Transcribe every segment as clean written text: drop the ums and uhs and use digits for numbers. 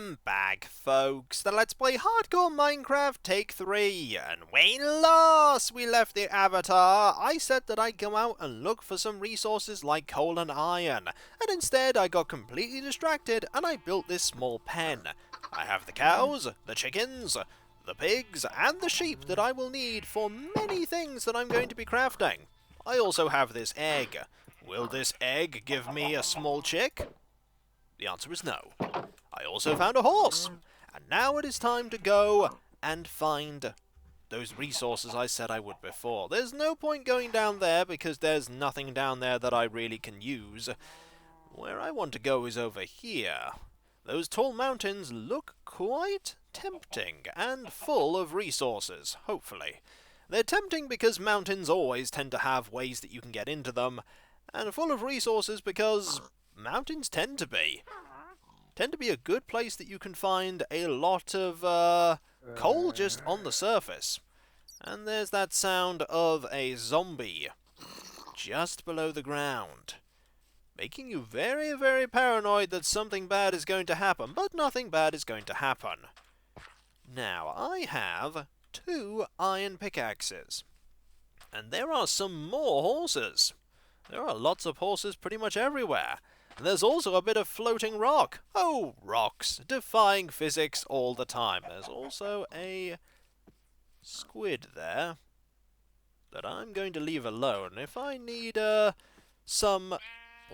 Welcome back, folks, to Let's Play Hardcore Minecraft Take 3, and when last we left the avatar, I said that I'd go out and look for some resources like coal and iron, and instead I got completely distracted and I built this small pen. I have the cows, the chickens, the pigs, and the sheep that I will need for many things that I'm going to be crafting. I also have this egg. Will this egg give me a small chick? The answer is no. I also found a horse, and now it is time to go and find those resources I said I would before. There's no point going down there because there's nothing down there that I really can use. Where I want to go is over here. Those tall mountains look quite tempting and full of resources, hopefully. They're tempting because mountains always tend to have ways that you can get into them, and full of resources because mountains tend to be a good place that you can find a lot of coal just on the surface. And there's that sound of a zombie just below the ground, making you very, very paranoid that something bad is going to happen, but nothing bad is going to happen. Now, I have 2 iron pickaxes, and there are some more horses. There are lots of horses pretty much everywhere. There's also a bit of floating rock. Oh, rocks, defying physics all the time. There's also a squid there that I'm going to leave alone. If I need some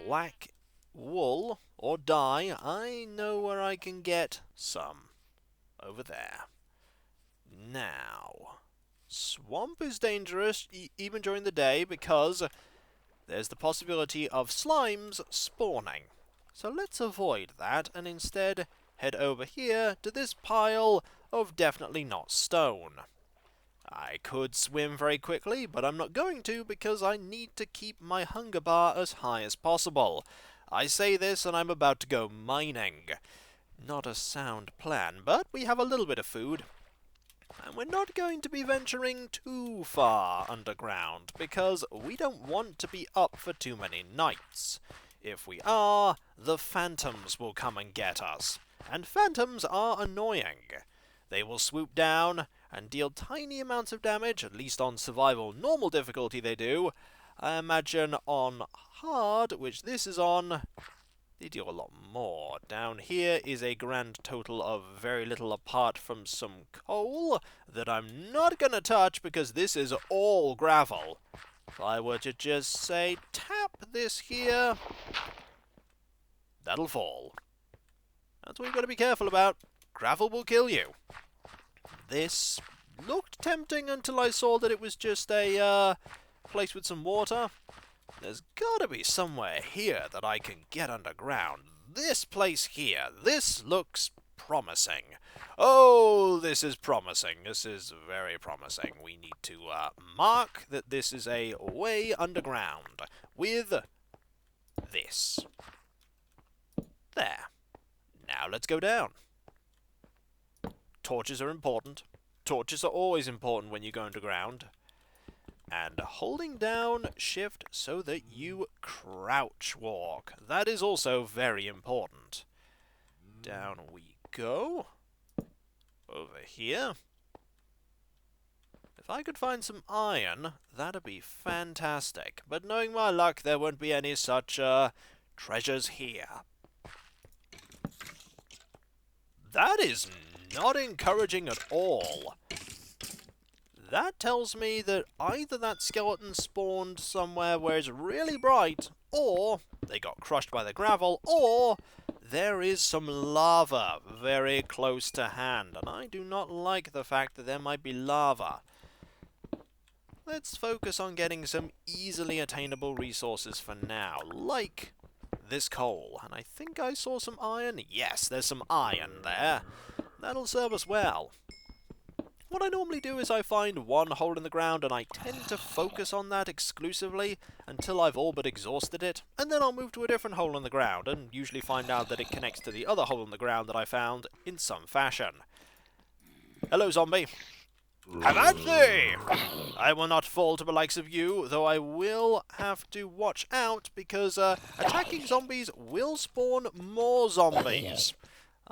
black wool or dye, I know where I can get some. Over there. Now, swamp is dangerous even during the day because there's the possibility of slimes spawning. So let's avoid that and instead head over here to this pile of definitely not stone. I could swim very quickly, but I'm not going to because I need to keep my hunger bar as high as possible. I say this and I'm about to go mining. Not a sound plan, but we have a little bit of food. And we're not going to be venturing too far underground, because we don't want to be up for too many nights. If we are, the phantoms will come and get us. And phantoms are annoying. They will swoop down and deal tiny amounts of damage, at least on survival normal difficulty they do. I imagine on hard, which this is on, they do a lot more. Down here is a grand total of very little apart from some coal that I'm not going to touch because this is all gravel. If I were to just say tap this here, that'll fall. That's what you've got to be careful about. Gravel will kill you. This looked tempting until I saw that it was just a place with some water. There's gotta be somewhere here that I can get underground. This place here, this looks promising. Oh, this is promising. This is very promising. We need to mark that this is a way underground with this. There. Now let's go down. Torches are important. Torches are always important when you go underground. And holding down shift so that you crouch walk. That is also very important. Down we go. Over here. If I could find some iron, that'd be fantastic. But knowing my luck, there won't be any such treasures here. That is not encouraging at all. That tells me that either that skeleton spawned somewhere where it's really bright, or they got crushed by the gravel, or there is some lava very close to hand, and I do not like the fact that there might be lava. Let's focus on getting some easily attainable resources for now, like this coal. And I think I saw some iron. Yes, there's some iron there. That'll serve us well. What I normally do is I find one hole in the ground and I tend to focus on that exclusively until I've all but exhausted it, and then I'll move to a different hole in the ground and usually find out that it connects to the other hole in the ground that I found in some fashion. Hello, zombie. Have at thee! I will not fall to the likes of you, though I will have to watch out because attacking zombies will spawn more zombies.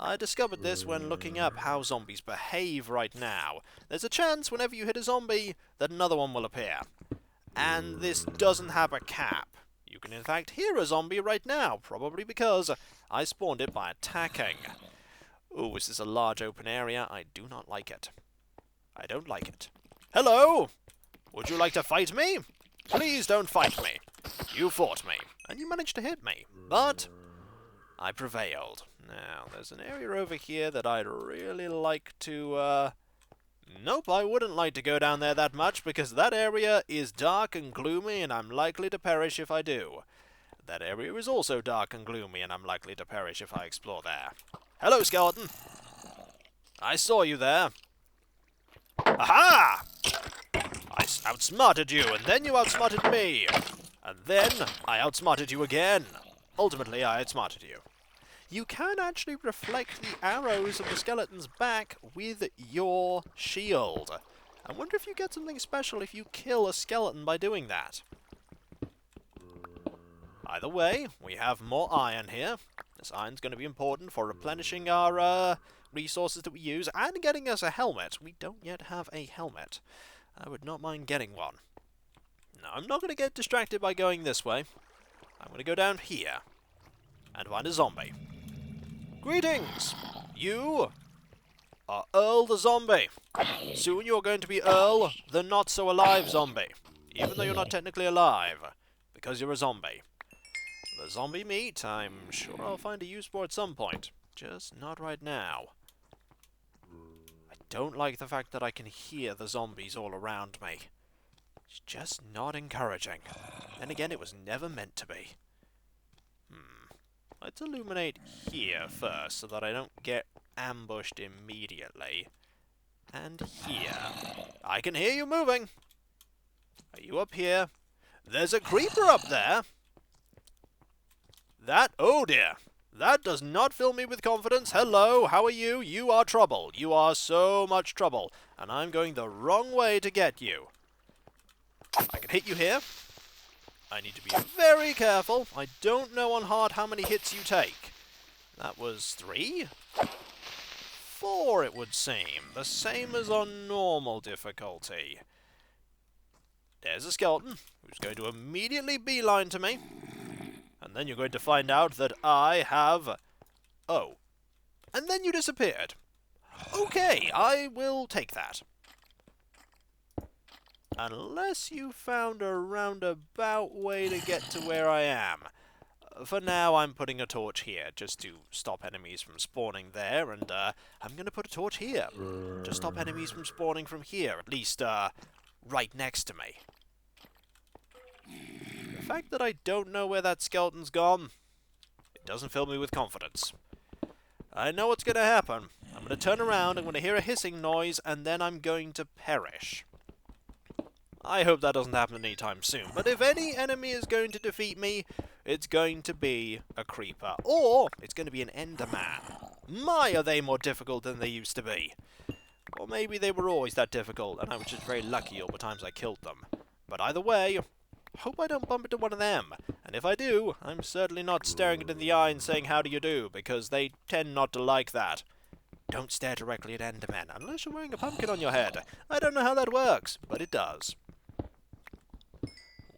I discovered this when looking up how zombies behave right now. There's a chance whenever you hit a zombie that another one will appear. And this doesn't have a cap. You can in fact hear a zombie right now, probably because I spawned it by attacking. Ooh, this is a large open area. I do not like it. I don't like it. Hello! Would you like to fight me? Please don't fight me. You fought me, and you managed to hit me, but I prevailed. Now, there's an area over here that I'd really like to, Nope, I wouldn't like to go down there that much, because that area is dark and gloomy, and I'm likely to perish if I do. That area is also dark and gloomy, and I'm likely to perish if I explore there. Hello, skeleton! I saw you there. Aha! I outsmarted you, and then you outsmarted me. And then I outsmarted you again. Ultimately, I outsmarted you. You can actually reflect the arrows of the skeleton's back with your shield. I wonder if you get something special if you kill a skeleton by doing that. Either way, we have more iron here. This iron's going to be important for replenishing our resources that we use and getting us a helmet. We don't yet have a helmet. I would not mind getting one. Now, I'm not going to get distracted by going this way. I'm going to go down here and find a zombie. Greetings! You are Earl the zombie. Soon you're going to be Earl the not-so-alive zombie. Even though you're not technically alive, because you're a zombie. The zombie meat, I'm sure I'll find a use for at some point. Just not right now. I don't like the fact that I can hear the zombies all around me. It's just not encouraging. Then again, it was never meant to be. Let's illuminate here first, so that I don't get ambushed immediately. And here. I can hear you moving! Are you up here? There's a creeper up there! Oh dear! That does not fill me with confidence. Hello, how are you? You are trouble. You are so much trouble. And I'm going the wrong way to get you. I can hit you here. I need to be very careful. I don't know on hard how many hits you take. That was 3? 4, it would seem. The same as on normal difficulty. There's a skeleton who's going to immediately beeline to me. And then you're going to find out that I have... Oh. And then you disappeared. Okay, I will take that. Unless you found a roundabout way to get to where I am. For now, I'm putting a torch here, just to stop enemies from spawning there, and I'm going to put a torch here, to stop enemies from spawning from here, at least, right next to me. The fact that I don't know where that skeleton's gone, it doesn't fill me with confidence. I know what's going to happen. I'm going to turn around, I'm going to hear a hissing noise, and then I'm going to perish. I hope that doesn't happen anytime soon, but if any enemy is going to defeat me, it's going to be a creeper, or it's going to be an enderman. My, are they more difficult than they used to be. Or maybe they were always that difficult, and I was just very lucky all the times I killed them. But either way, hope I don't bump into one of them, and if I do, I'm certainly not staring it in the eye and saying how do you do, because they tend not to like that. Don't stare directly at endermen, unless you're wearing a pumpkin on your head. I don't know how that works, but it does.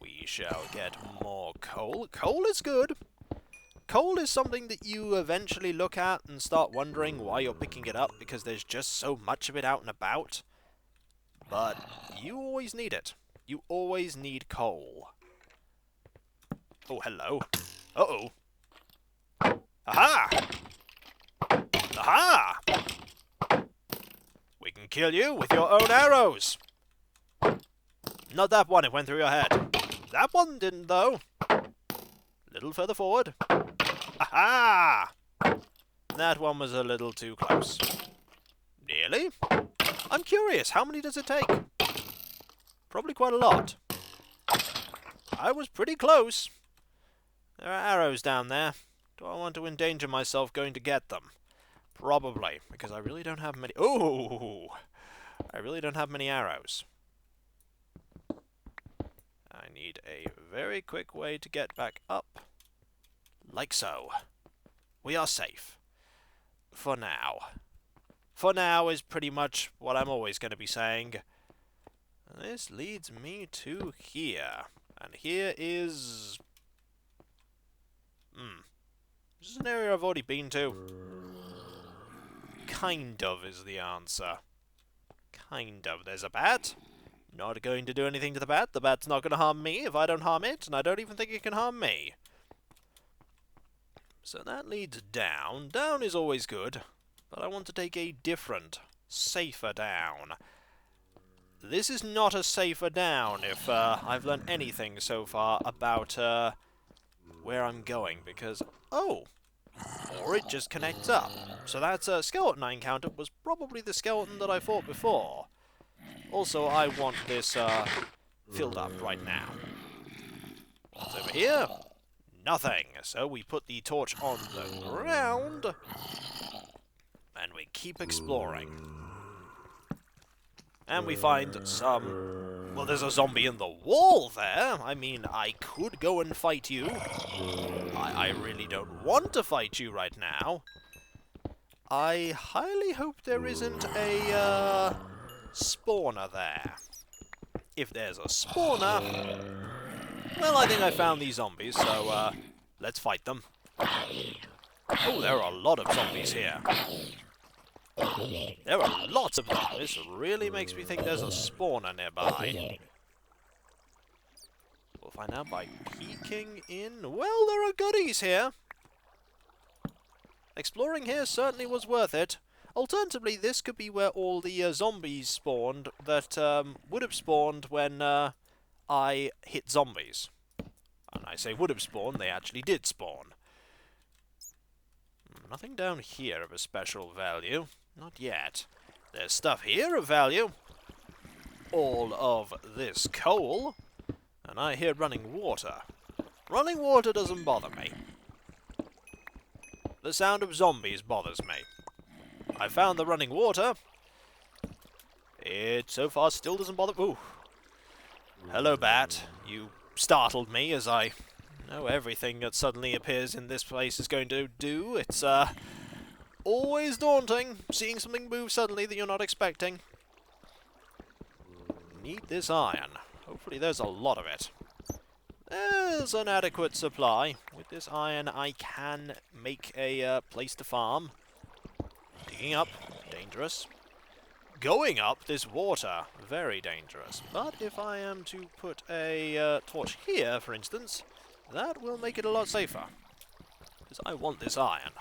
We shall get more coal. Coal is good. Coal is something that you eventually look at and start wondering why you're picking it up, because there's just so much of it out and about. But you always need it. You always need coal. Oh, hello. Uh-oh. Aha! Aha! We can kill you with your own arrows. Not that one, it went through your head. That one didn't, though. A little further forward. Aha! That one was a little too close. Nearly? I'm curious, how many does it take? Probably quite a lot. I was pretty close. There are arrows down there. Do I want to endanger myself going to get them? Probably, because I really don't have many... Ooh! I really don't have many arrows. I need a very quick way to get back up. Like so. We are safe. for now. For now is pretty much what I'm always going to be saying. This leads me to here. And here is... This is an area I've already been to. Kind of is the answer. Kind of. There's a bat. Not going to do anything to the bat. The bat's not going to harm me if I don't harm it, and I don't even think it can harm me. So that leads down. Down is always good, but I want to take a different, safer down. This is not a safer down if I've learned anything so far about where I'm going, because... Oh! Or it just connects up. So that skeleton I encountered was probably the skeleton that I fought before. Also, I want this filled up right now. What's over here? Nothing. So we put the torch on the ground, and we keep exploring. And we find some... Well, there's a zombie in the wall there. I mean, I could go and fight you. I really don't want to fight you right now. I highly hope there isn't a spawner there. If there's a spawner... Well, I think I found these zombies, so let's fight them. Oh, there are a lot of zombies here. There are lots of them. This really makes me think there's a spawner nearby. We'll find out by peeking in. Well, there are goodies here. Exploring here certainly was worth it. Alternatively, this could be where all the zombies spawned that would have spawned when I hit zombies. And I say would have spawned, they actually did spawn. Nothing down here of a special value. Not yet. There's stuff here of value. All of this coal. And I hear running water. Running water doesn't bother me. The sound of zombies bothers me. I found the running water. It so far still doesn't bother... Ooh. Hello, bat. You startled me as I know everything that suddenly appears in this place is going to do. It's, always daunting, seeing something move suddenly that you're not expecting. Need this iron. Hopefully there's a lot of it. There's an adequate supply. With this iron I can make a place to farm. Digging up, dangerous. Going up, this water, very dangerous. But if I am to put a torch here, for instance, that will make it a lot safer. Because I want this iron.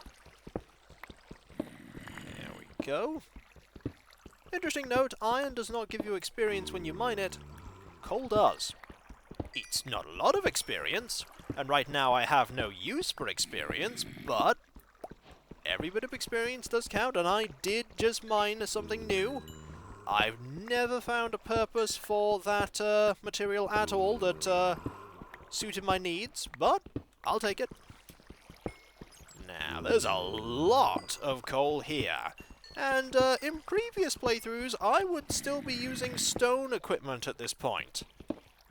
There we go. Interesting note, iron does not give you experience when you mine it. Coal does. It's not a lot of experience, and right now I have no use for experience, but every bit of experience does count, and I did just mine something new. I've never found a purpose for that material at all that suited my needs, but I'll take it. Now, there's a lot of coal here, and in previous playthroughs I would still be using stone equipment at this point.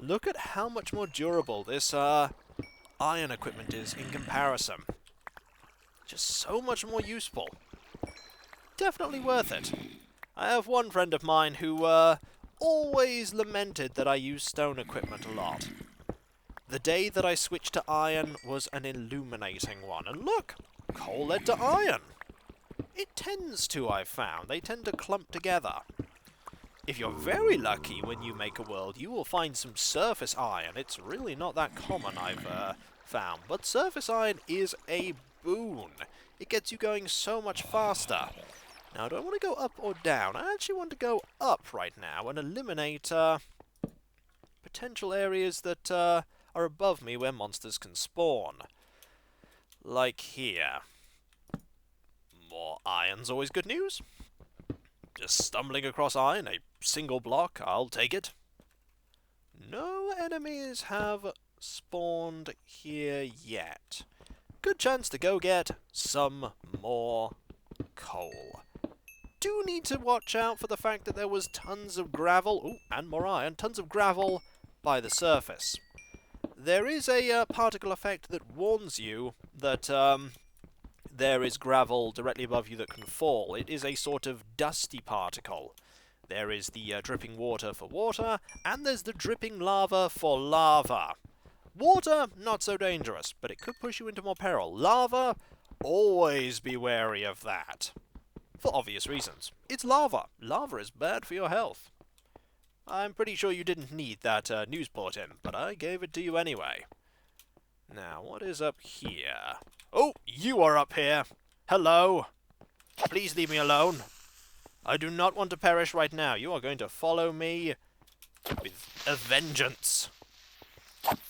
Look at how much more durable this iron equipment is in comparison. Just so much more useful. Definitely worth it. I have one friend of mine who always lamented that I use stone equipment a lot. The day that I switched to iron was an illuminating one. And look! Coal led to iron! It tends to, I've found. They tend to clump together. If you're very lucky when you make a world, you will find some surface iron. It's really not that common, I've found. But surface iron is a boon. It gets you going so much faster. Now, do I want to go up or down? I actually want to go up right now and eliminate potential areas that are above me where monsters can spawn. Like here. More iron's always good news. Just stumbling across iron, a single block, I'll take it. No enemies have spawned here yet. Good chance to go get some more coal. Do need to watch out for the fact that there was tons of gravel, ooh, and more iron, tons of gravel by the surface. There is a particle effect that warns you that there is gravel directly above you that can fall. It is a sort of dusty particle. There is the dripping water for water, and there's the dripping lava for lava. Water, not so dangerous, but it could push you into more peril. Lava, always be wary of that. For obvious reasons. It's lava. Lava is bad for your health. I'm pretty sure you didn't need that news bulletin, but I gave it to you anyway. Now, what is up here? Oh, you are up here. Hello. Please leave me alone. I do not want to perish right now. You are going to follow me with a vengeance.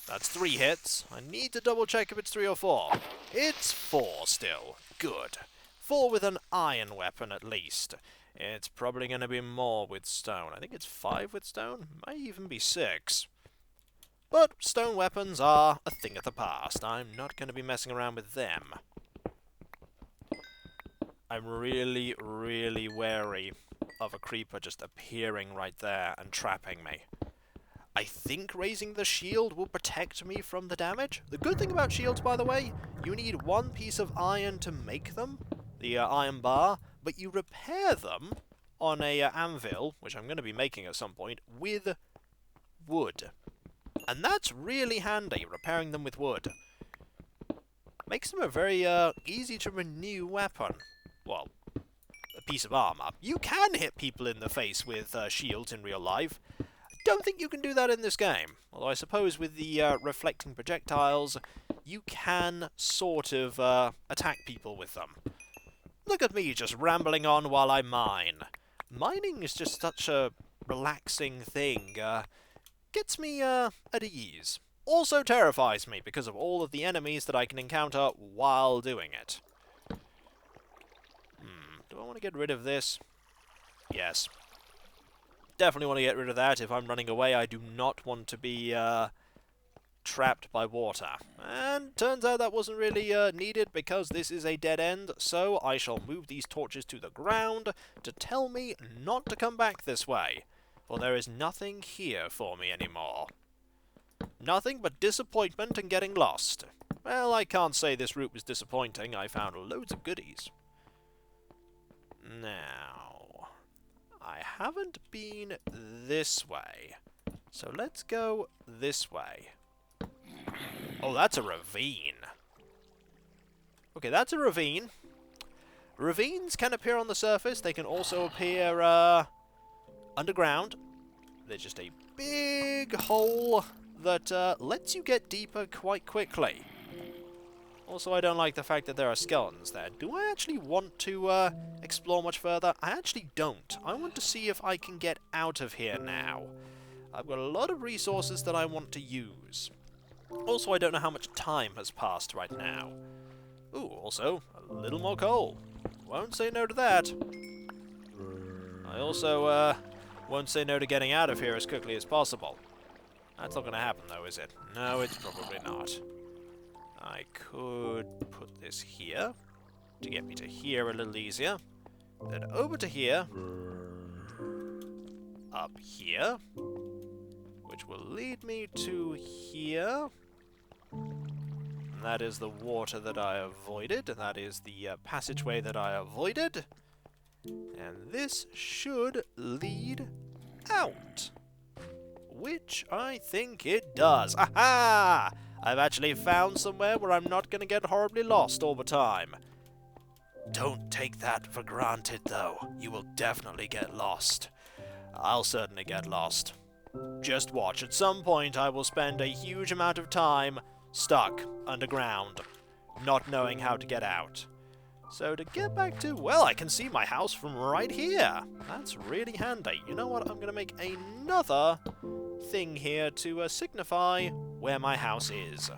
That's 3 hits. I need to double check if it's 3 or 4. It's 4 still. Good. 4 with an iron weapon at least. It's probably going to be more with stone. I think it's 5 with stone. Might even be 6. But stone weapons are a thing of the past. I'm not going to be messing around with them. I'm really, really wary of a creeper just appearing right there and trapping me. I think raising the shield will protect me from the damage. The good thing about shields, by the way, you need 1 piece of iron to make them, the iron bar, but you repair them on a anvil, which I'm going to be making at some point, with wood. And that's really handy, repairing them with wood. Makes them a very easy to renew weapon. Well, a piece of armor. You can hit people in the face with shields in real life. Don't think you can do that in this game. Although I suppose with the reflecting projectiles, you can sort of attack people with them. Look at me just rambling on while I mine. Mining is just such a relaxing thing. Gets me at ease. Also terrifies me because of all of the enemies that I can encounter while doing it. Do I want to get rid of this? Yes. Definitely want to get rid of that. If I'm running away, I do not want to be trapped by water. And turns out that wasn't really needed because this is a dead end, so I shall move these torches to the ground to tell me not to come back this way. For there is nothing here for me anymore. Nothing but disappointment and getting lost. Well, I can't say this route was disappointing. I found loads of goodies. Now, I haven't been this way, so let's go this way. Oh, that's a ravine. Okay, that's a ravine. Ravines can appear on the surface. They can also appear underground. They're just a big hole that lets you get deeper quite quickly. Also, I don't like the fact that there are skeletons there. Do I actually want to explore much further? I actually don't. I want to see if I can get out of here now. I've got a lot of resources that I want to use. Also, I don't know how much time has passed right now. Ooh, also, a little more coal. Won't say no to that. I also won't say no to getting out of here as quickly as possible. That's not going to happen, though, is it? No, it's probably not. I could put this here to get me to here a little easier. Then over to here. Up here. Which will lead me to here. And that is the water that I avoided. And that is the passageway that I avoided. And this should lead out. Which I think it does. Aha! I've actually found somewhere where I'm not going to get horribly lost all the time. Don't take that for granted, though. You will definitely get lost. I'll certainly get lost. Just watch. At some point, I will spend a huge amount of time stuck underground, not knowing how to get out. So to get back to, well, I can see my house from right here. That's really handy. You know what? I'm going to make another thing here to signify where my house is.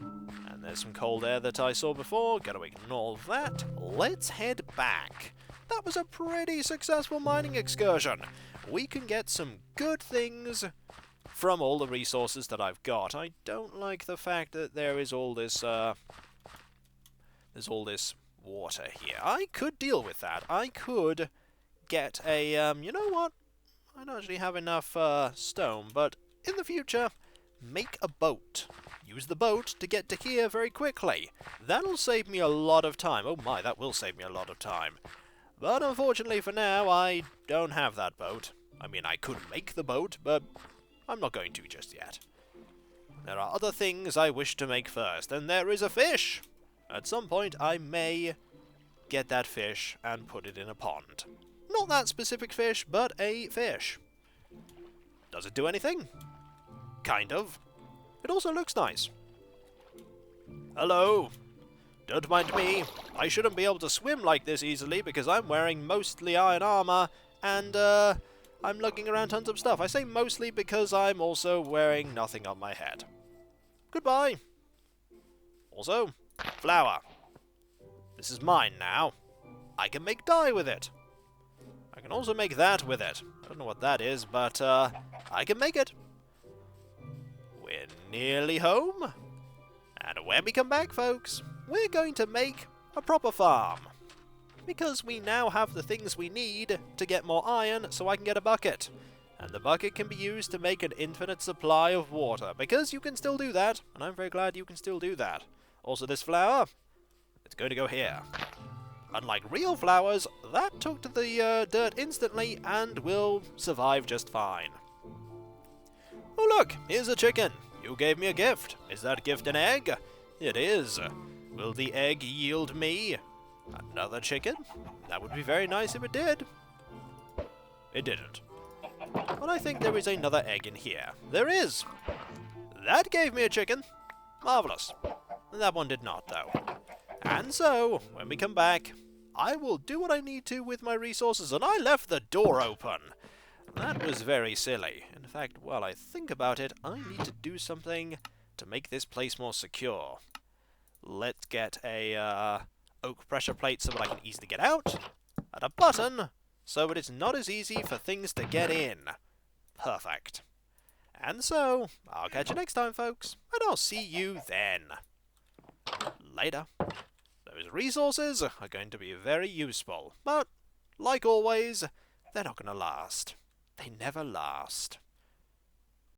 And there's some cold air that I saw before. Gotta ignore that. Let's head back. That was a pretty successful mining excursion. We can get some good things from all the resources that I've got. I don't like the fact that there is all this, there's all this water here. I could deal with that. I could get a, you know what? I don't actually have enough stone, but in the future, make a boat use the boat to get to here very quickly. That'll save me a lot of time. Oh my, that will save me a lot of time. But unfortunately for now, I don't have that boat. I mean, I could make the boat, but I'm not going to just yet. There are other things I wish to make first, and there is a fish! At some point, I may get that fish and put it in a pond. Not that specific fish, but a fish. Does it do anything? Kind of. It also looks nice. Hello! Don't mind me. I shouldn't be able to swim like this easily because I'm wearing mostly iron armor, and I'm lugging around tons of stuff. I say mostly because I'm also wearing nothing on my head. Goodbye! Also, flour. This is mine now. I can make dye with it. I can also make that with it. I don't know what that is, but I can make it. We're nearly home. And when we come back, folks, we're going to make a proper farm. Because we now have the things we need to get more iron so I can get a bucket. And the bucket can be used to make an infinite supply of water. Because you can still do that, and I'm very glad you can still do that. Also, this flour, it's going to go here. Unlike real flowers, that took to the dirt instantly and will survive just fine. Oh look, here's a chicken. You gave me a gift. Is that gift an egg? It is. Will the egg yield me another chicken? That would be very nice if it did. It didn't. But I think there is another egg in here. There is. That gave me a chicken. Marvellous. That one did not, though. And so, when we come back, I will do what I need to with my resources, and I left the door open. That was very silly. In fact, while I think about it, I need to do something to make this place more secure. Let's get a oak pressure plate so that I can easily get out, and a button so that it's not as easy for things to get in. Perfect. And so, I'll catch you next time, folks, and I'll see you then. Later. Those resources are going to be very useful, but, like always, they're not going to last. They never last.